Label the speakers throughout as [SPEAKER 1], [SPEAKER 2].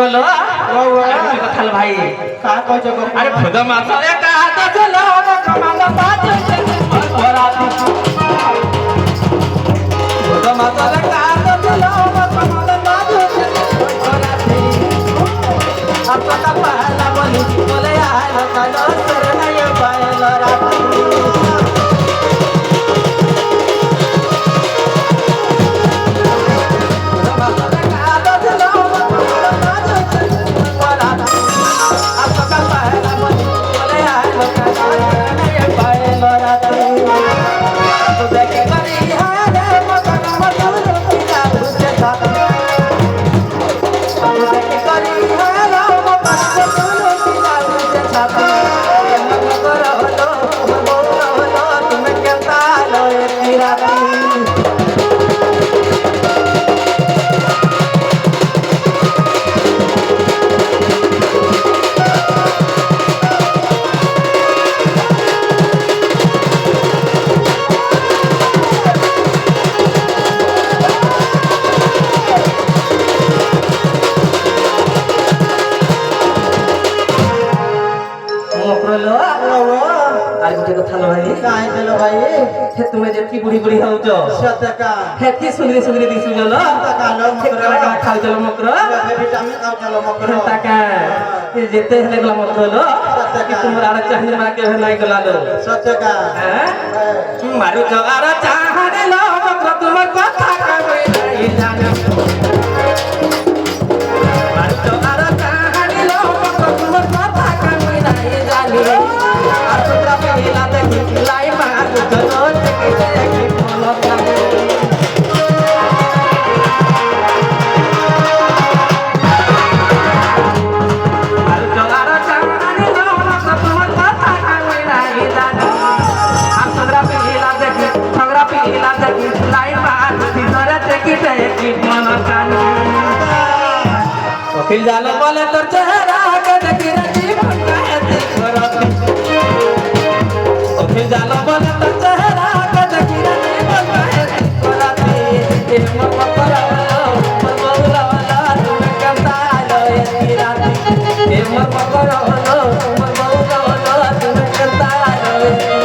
[SPEAKER 1] मकरलो कथल भाई
[SPEAKER 2] का कहछ गो
[SPEAKER 1] अरे खुद माता का तो चलो कमांडा बात बराती खुद माता का तो चलो कमांडा बात बराती अब तो का पहला बोली बोले आलो कालो सर नहीं पाएलो राती तुम्हें जबकि बुढ़ी बुढ़ी हो जो
[SPEAKER 2] सतका
[SPEAKER 1] हेती सुंदरी सुंदरी दिसु जलो
[SPEAKER 2] सतका लो मकरो
[SPEAKER 1] का खाउ जलो मकरो
[SPEAKER 2] विटामिन खाउ जलो मकरो
[SPEAKER 1] तका ये जेते हेले गला मकरो लो तुमरा आरा चाहिए मार के नहीं गला लो
[SPEAKER 2] सतका
[SPEAKER 1] हैं मारू जो आरा चाहने लो मकरो तुम कथा का नहीं जाने मारू जो आरा चाहने लो मकरो तुम कथा का नहीं जाने और तुमरा पे हिला दे लाई मार जलो फिर जालो बोले तो चेहरा के देखी रही पंचायत करती फिर जालो बोले तो चेहरा के देखी रही पंचायत करती ए मम्मा करो मरबौला वाला तुम्हें कहता लो ये राती ए मम्मा करो मरबौला वाला तुम्हें कहता लो ये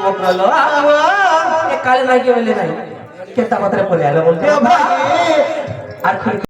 [SPEAKER 1] मकरलो काले नहीं के बोले नहीं केता मात्रे बोले आलो बोलते
[SPEAKER 2] भाई
[SPEAKER 1] আর